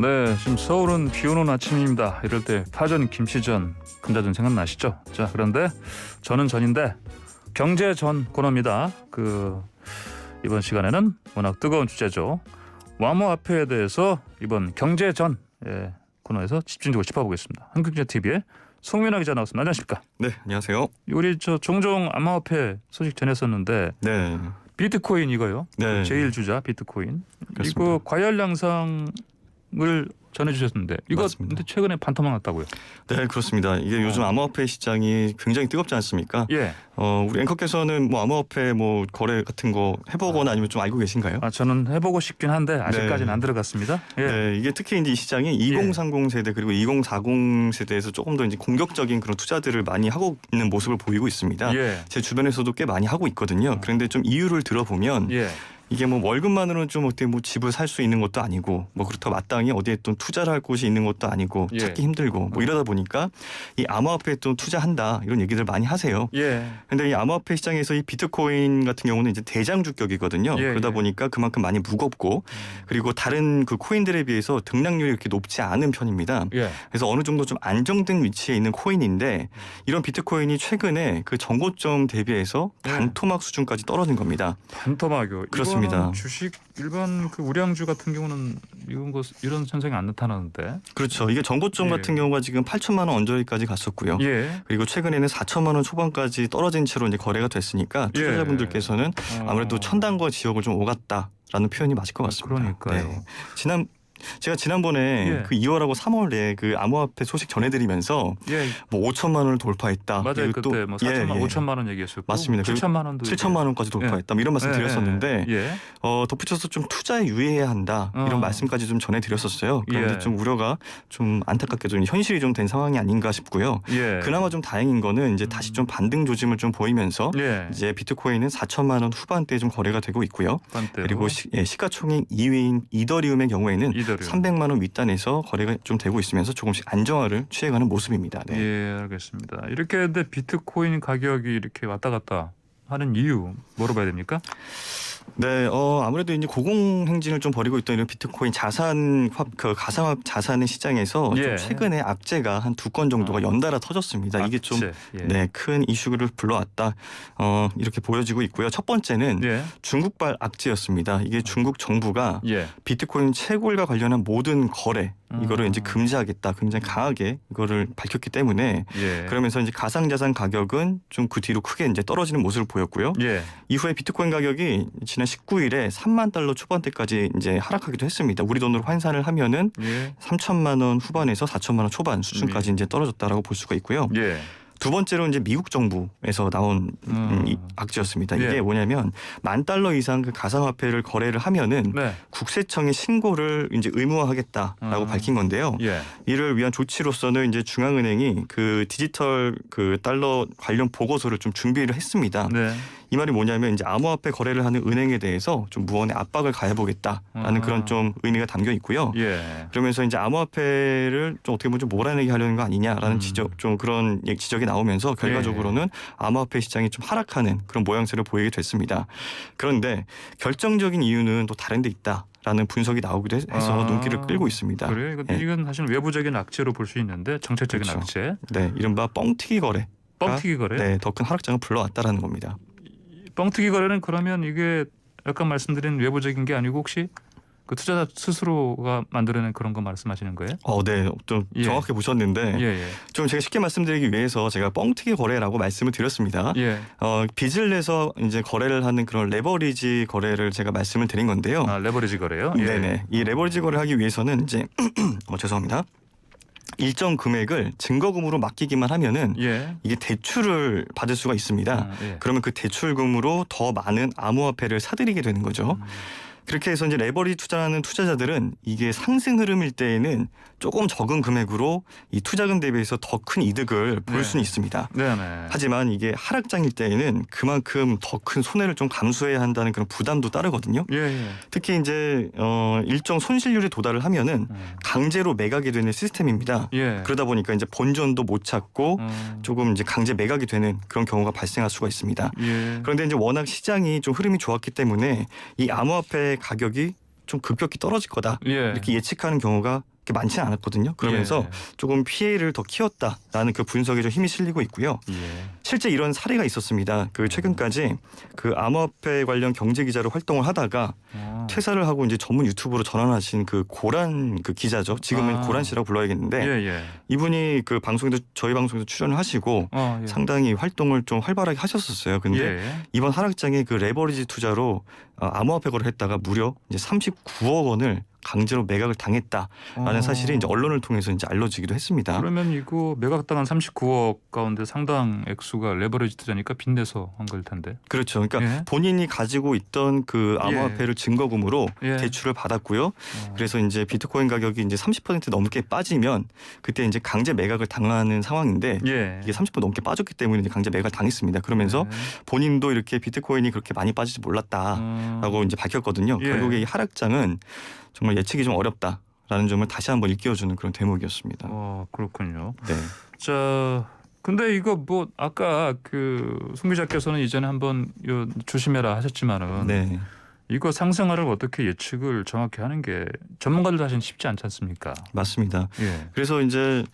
네, 지금 서울은 비 오는 아침입니다. 이럴 때 파전, 김치전, 감자전 생각나시죠? 자, 그런데 저는 전인데 경제전 코너입니다. 이번 시간에는 워낙 뜨거운 주제죠. 암호화폐에 대해서 이번 경제전 코너에서 집중적으로 짚어보겠습니다. 한국경제TV의 송민아 기자 나왔습니다. 안녕하십니까? 네, 안녕하세요. 우리 종종 암호화폐 소식 전했었는데 네. 비트코인 이거요. 네. 제일 주자 비트코인. 그렇습니다. 이거 과열 양상을 전해주셨는데 이거 맞습니다. 근데 최근에 반토막 났다고요? 네, 그렇습니다. 이게 요즘 암호화폐 시장이 굉장히 뜨겁지 않습니까? 예. 우리 앵커께서는 암호화폐 거래 같은 거 해보거나 아니면 좀 알고 계신가요? 저는 해보고 싶긴 한데 아직까지는 네. 안 들어갔습니다. 예. 네, 이게 특히 이제 이 시장이 2030 세대 그리고 2040 세대에서 조금 더 이제 공격적인 그런 투자들을 많이 하고 있는 모습을 보이고 있습니다. 예. 제 주변에서도 꽤 많이 하고 있거든요. 그런데 좀 이유를 들어보면 예. 이게 월급만으로는 좀 어떻게 집을 살 수 있는 것도 아니고 그렇다고 마땅히 어디에 또 투자를 할 곳이 있는 것도 아니고 예. 찾기 힘들고 이러다 보니까 이 암호화폐에 또 투자한다 이런 얘기들 많이 하세요. 예. 근데 이 암호화폐 시장에서 이 비트코인 같은 경우는 이제 대장주격이거든요. 예, 그러다 예. 보니까 그만큼 많이 무겁고 그리고 다른 그 코인들에 비해서 등락률이 이렇게 높지 않은 편입니다. 예. 그래서 어느 정도 좀 안정된 위치에 있는 코인인데 이런 비트코인이 최근에 그 정고점 대비해서 예. 반토막 수준까지 떨어진 겁니다. 반토막이요. 그렇습니다. 이거는 주식 일반 우량주 같은 경우는 이런 현상이 안 나타나는데. 그렇죠. 이게 정고점 예. 같은 경우가 지금 8천만 원 언저리까지 갔었고요. 예. 그리고 최근에는 4천만 원 초반까지 떨어진 채로 이제 거래가 됐으니까 예. 투자자분들께서는 아무래도 천당과 지역을 좀 오갔다라는 표현이 맞을 것 같습니다. 그러니까요. 제가 지난번에 예. 2월하고 3월에 그 암호화폐 소식 전해드리면서 예. 5천만 원을 돌파했다. 맞아요. 그리고 그때 4천만, 예. 5천만 원 얘기했었고 맞습니다. 7천만 원도 7천만 원까지 돌파했다. 이런 말씀 드렸었는데 예. 덧붙여서 좀 투자에 유의해야 한다. 이런 말씀까지 좀 전해드렸었어요. 그런데 예. 좀 우려가 좀 안타깝게도 현실이 좀 된 상황이 아닌가 싶고요. 예. 그나마 좀 다행인 거는 이제 다시 좀 반등 조짐을 좀 보이면서 예. 이제 비트코인은 4천만 원 후반대에 좀 거래가 되고 있고요. 반대로. 그리고 시가총액 2위인 이더리움의 경우에는 이더리움. 300만 원 윗단에서 거래가 좀 되고 있으면서 조금씩 안정화를 취해가는 모습입니다. 네. 예, 알겠습니다. 이렇게 근데 비트코인 가격이 이렇게 왔다 갔다 하는 이유 뭐로 봐야 됩니까? 네, 아무래도 이제 고공행진을 좀 벌이고 있던 이런 비트코인 가상화폐 자산의 시장에서 예. 좀 최근에 악재가 한 2건 정도가 연달아 터졌습니다. 이게 좀 예. 큰 이슈를 불러왔다. 이렇게 보여지고 있고요. 첫 번째는 예. 중국발 악재였습니다. 이게 중국 정부가 예. 비트코인 채굴과 관련한 모든 거래 이거를 이제 금지하겠다. 굉장히 강하게 이거를 밝혔기 때문에 예. 그러면서 이제 가상자산 가격은 좀 그 뒤로 크게 이제 떨어지는 모습을 보였고요. 예. 이후에 비트코인 가격이 지난 19일에 3만 달러 초반대까지 이제 하락하기도 했습니다. 우리 돈으로 환산을 하면은 예. 3천만 원 후반에서 4천만 원 초반 수준까지 이제 떨어졌다라고 볼 수가 있고요. 예. 두 번째로 이제 미국 정부에서 나온 이 악재였습니다. 이게 예. 뭐냐면 $10,000 이상 그 가상화폐를 거래를 하면은 네. 국세청에 신고를 이제 의무화하겠다라고 밝힌 건데요. 예. 이를 위한 조치로서는 이제 중앙은행이 그 디지털 그 달러 관련 보고서를 좀 준비를 했습니다. 네. 이 말이 뭐냐면 이제 암호화폐 거래를 하는 은행에 대해서 좀 무언의 압박을 가해보겠다라는 그런 좀 의미가 담겨 있고요. 예. 그러면서 이제 암호화폐를 좀 어떻게 보면 좀 몰아내게 하려는 거 아니냐라는 좀 그런 지적이 나오면서 결과적으로는 암호화폐 시장이 좀 하락하는 그런 모양새를 보이게 됐습니다. 그런데 결정적인 이유는 또 다른 데 있다. 라는 분석이 나오기도 해서 눈길을 끌고 있습니다. 그래요? 예. 이건 사실 외부적인 악재로 볼 수 있는데 정책적인 그렇죠. 악재. 네, 이른바 뻥튀기 거래. 뻥튀기 거래? 네, 더 큰 하락장을 불러왔다라는 겁니다. 뻥튀기 거래는 그러면 이게 아까 말씀드린 외부적인 게 아니고 혹시 그 투자자 스스로가 만들어낸 그런 거 말씀하시는 거예요? 네, 좀 예. 정확히 보셨는데 예. 좀 제가 쉽게 말씀드리기 위해서 제가 뻥튀기 거래라고 말씀을 드렸습니다. 예. 빚을 내서 이제 거래를 하는 그런 레버리지 거래를 제가 말씀을 드린 건데요. 레버리지 거래요? 예. 네네. 이 레버리지 거래를 하기 위해서는 이제 죄송합니다. 일정 금액을 증거금으로 맡기기만 하면은 예. 이게 대출을 받을 수가 있습니다. 예. 그러면 그 대출금으로 더 많은 암호화폐를 사들이게 되는 거죠. 그렇게 해서 이제 레버리지 투자하는 투자자들은 이게 상승 흐름일 때에는 조금 적은 금액으로 이 투자금 대비해서 더 큰 이득을 볼 수는 있습니다. 네네. 하지만 이게 하락장일 때에는 그만큼 더 큰 손해를 좀 감수해야 한다는 그런 부담도 따르거든요. 예. 특히 이제 일정 손실률에 도달을 하면은 강제로 매각이 되는 시스템입니다. 예. 그러다 보니까 이제 본전도 못 찾고 조금 이제 강제 매각이 되는 그런 경우가 발생할 수가 있습니다. 예. 그런데 이제 워낙 시장이 좀 흐름이 좋았기 때문에 이 암호화폐 가격이 좀 급격히 떨어질 거다 예. 이렇게 예측하는 경우가 그렇게 많지는 않았거든요. 그러면서 조금 피해를 더 키웠다라는 그 분석에 좀 힘이 실리고 있고요. 실제 이런 사례가 있었습니다. 그 최근까지 그 암호화폐 관련 경제 기자로 활동을 하다가 퇴사를 하고 이제 전문 유튜브로 전환하신 그 고란 그 기자죠. 지금은 고란 씨라고 불러야겠는데 이분이 그 방송에도 저희 방송에도 출연을 하시고 상당히 활동을 좀 활발하게 하셨었어요. 근데 이번 하락장에 그 레버리지 투자로 암호화폐 거래를 했다가 무려 이제 39억 원을 강제로 매각을 당했다라는 사실이 이제 언론을 통해서 이제 알려지기도 했습니다. 그러면 이거 매각당한 39억 가운데 상당 액수가 레버리지 투자니까 빚내서 한 걸 텐데. 그렇죠. 그러니까 본인이 가지고 있던 그 암호화폐를 증거금으로 대출을 받았고요. 그래서 이제 비트코인 가격이 이제 30% 넘게 빠지면 그때 이제 강제 매각을 당하는 상황인데 이게 30% 넘게 빠졌기 때문에 이제 강제 매각을 당했습니다. 그러면서 본인도 이렇게 비트코인이 그렇게 많이 빠질지 몰랐다라고 이제 밝혔거든요. 결국에 이 하락장은 정말 예측이 좀 어렵다라는 점을 다시 한번 일깨워주는 그런 대목이었습니다. 그렇군요. 네. 자, 근데 이거 뭐 아까 그 송 기자께서는 이전에 한번 조심해라 하셨지만은 이거 상승하를 어떻게 예측을 정확히 하는 게 전문가들도 사실 쉽지 않지 않습니까? 맞습니다. 그래서 이제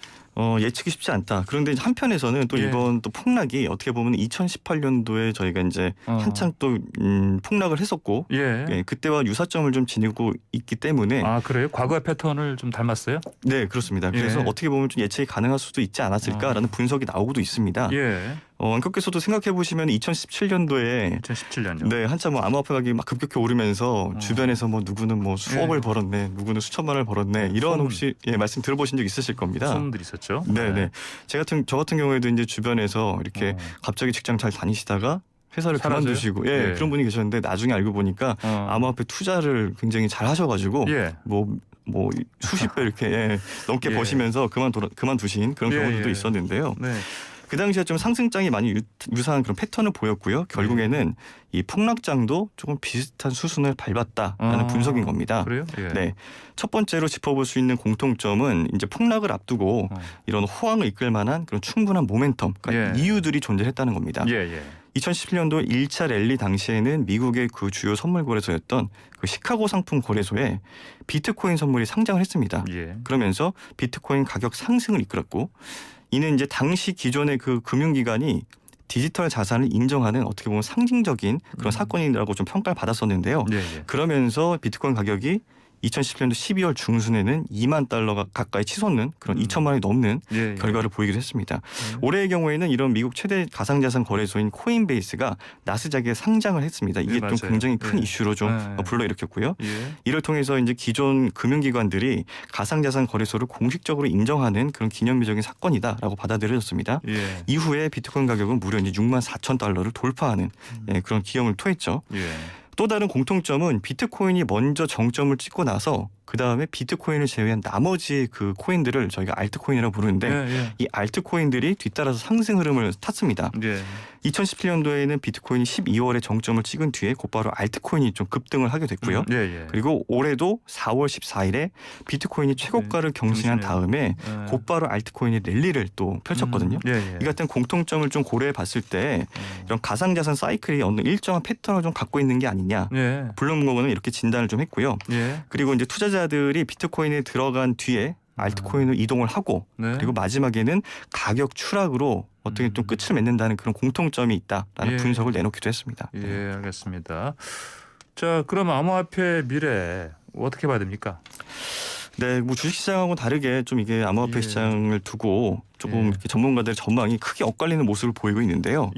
예측이 쉽지 않다. 그런데 한편에서는 또 이번 또 폭락이 어떻게 보면 2018년도에 저희가 이제 한창 또 폭락을 했었고 그때와 유사점을 좀 지니고 있기 때문에 그래요? 과거의 패턴을 좀 닮았어요? 네, 그렇습니다. 그래서 어떻게 보면 좀 예측이 가능할 수도 있지 않았을까라는 분석이 나오고도 있습니다. 안께서도 생각해 보시면 2017년도에 네, 한참 뭐 암호화폐 가격이 막 급격히 오르면서 주변에서 뭐 누구는 뭐 수억을 벌었네, 누구는 수천만 원을 벌었네 이런 혹시 말씀 들어보신 적 있으실 겁니다. 소문들 있었죠. 네. 저 같은 경우에도 이제 주변에서 이렇게 갑자기 직장 잘 다니시다가 회사를 그만두시고 그런 분이 계셨는데 나중에 알고 보니까 암호화폐 투자를 굉장히 잘 하셔가지고 뭐 수십 배 이렇게 넘게 버시면서 그만두신 그런 경우들도 있었는데요. 그 당시에 좀 상승장이 많이 유사한 그런 패턴을 보였고요. 결국에는 이 폭락장도 조금 비슷한 수순을 밟았다라는 분석인 겁니다. 그래요? 네. 첫 번째로 짚어볼 수 있는 공통점은 이제 폭락을 앞두고 이런 호황을 이끌 만한 그런 충분한 모멘텀, 그러니까 이유들이 존재했다는 겁니다. 2017년도 1차 랠리 당시에는 미국의 그 주요 선물 거래소였던 그 시카고 상품 거래소에 비트코인 선물이 상장을 했습니다. 그러면서 비트코인 가격 상승을 이끌었고 이는 이제 당시 기존의 그 금융기관이 디지털 자산을 인정하는 어떻게 보면 상징적인 그런 사건이라고 좀 평가를 받았었는데요. 그러면서 비트코인 가격이 2010년도 12월 중순에는 2만 달러 가까이 치솟는 그런 2천만 원이 넘는 결과를 보이기도 했습니다. 올해의 경우에는 이런 미국 최대 가상자산 거래소인 코인베이스가 나스닥에 상장을 했습니다. 이게 좀 굉장히 큰 이슈로 좀 불러일으켰고요. 이를 통해서 이제 기존 금융기관들이 가상자산 거래소를 공식적으로 인정하는 그런 기념비적인 사건이다라고 받아들여졌습니다. 이후에 비트코인 가격은 무려 이제 6만 4천 달러를 돌파하는 그런 기염을 토했죠. 또 다른 공통점은 비트코인이 먼저 정점을 찍고 나서 그 다음에 비트코인을 제외한 나머지 그 코인들을 저희가 알트코인이라고 부르는데 이 알트코인들이 뒤따라서 상승 흐름을 탔습니다. 2017년도에는 비트코인이 12월에 정점을 찍은 뒤에 곧바로 알트코인이 좀 급등을 하게 됐고요. 그리고 올해도 4월 14일에 비트코인이 최고가를 경신한 다음에 곧바로 알트코인이 랠리를 또 펼쳤거든요. 이 같은 공통점을 좀 고려해 봤을 때 이런 가상자산 사이클이 어느 일정한 패턴을 좀 갖고 있는 게 아니냐. 블룸버그는 이렇게 진단을 좀 했고요. 그리고 이제 투자자들이 비트코인에 들어간 뒤에 알트코인으로 이동을 하고 그리고 마지막에는 가격 추락으로 어떻게 좀 끝을 맺는다는 그런 공통점이 있다라는 분석을 내놓기도 했습니다. 알겠습니다. 자, 그럼 암호화폐 미래 어떻게 봐야 됩니까? 네, 뭐 주식시장하고 다르게 좀 이게 암호화폐 시장을 두고 조금 이렇게 전문가들의 전망이 크게 엇갈리는 모습을 보이고 있는데요.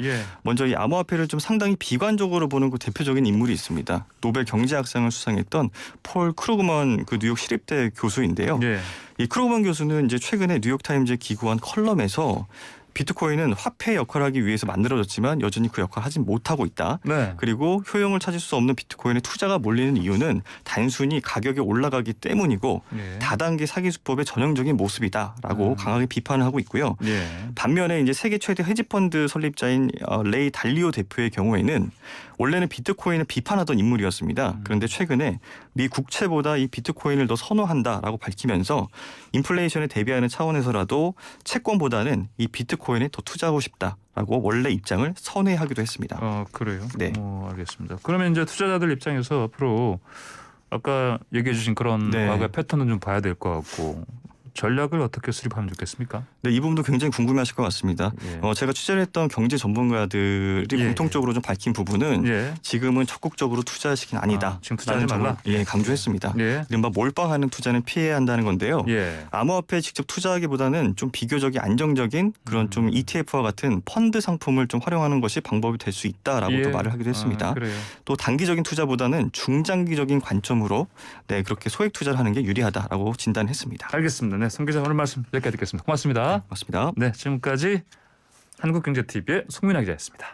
먼저 이 암호화폐를 좀 상당히 비관적으로 보는 그 대표적인 인물이 있습니다. 노벨 경제학상을 수상했던 폴 크루그먼 그 뉴욕 시립대 교수인데요. 이 크루그먼 교수는 이제 최근에 뉴욕타임즈에 기고한 컬럼에서 비트코인은 화폐 역할을 하기 위해서 만들어졌지만 여전히 그 역할을 하지 못하고 있다. 그리고 효용을 찾을 수 없는 비트코인에 투자가 몰리는 이유는 단순히 가격이 올라가기 때문이고 다단계 사기 수법의 전형적인 모습이다라고 강하게 비판을 하고 있고요. 반면에 이제 세계 최대 헤지펀드 설립자인 레이 달리오 대표의 경우에는 원래는 비트코인을 비판하던 인물이었습니다. 그런데 최근에 미 국채보다 이 비트코인을 더 선호한다라고 밝히면서 인플레이션에 대비하는 차원에서라도 채권보다는 이 비트코인에 더 투자하고 싶다라고 원래 입장을 선회하기도 했습니다. 그래요? 네. 알겠습니다. 그러면 이제 투자자들 입장에서 앞으로 아까 얘기해 주신 그런 네. 과거의 패턴은 좀 봐야 될 것 같고 전략을 어떻게 수립하면 좋겠습니까? 네, 이 부분도 굉장히 궁금해하실 것 같습니다. 예. 제가 취재를 했던 경제 전문가들이 예. 공통적으로 좀 밝힌 부분은 예. 지금은 적극적으로 투자할 시기는 아니다. 지금 투자하지 말라. 강조했습니다. 예. 이른바 몰빵하는 투자는 피해야 한다는 건데요. 예. 암호화폐에 직접 투자하기보다는 좀 비교적인 안정적인 그런 좀 ETF와 같은 펀드 상품을 좀 활용하는 것이 방법이 될 수 있다라고 예. 또 말을 하기도 했습니다. 그래요. 또 단기적인 투자보다는 중장기적인 관점으로 네, 그렇게 소액 투자를 하는 게 유리하다라고 진단했습니다. 알겠습니다. 네, 송 기자 오늘 말씀 여기까지 듣겠습니다. 고맙습니다. 맞습니다. 네, 지금까지 한국경제TV의 송민아 기자였습니다.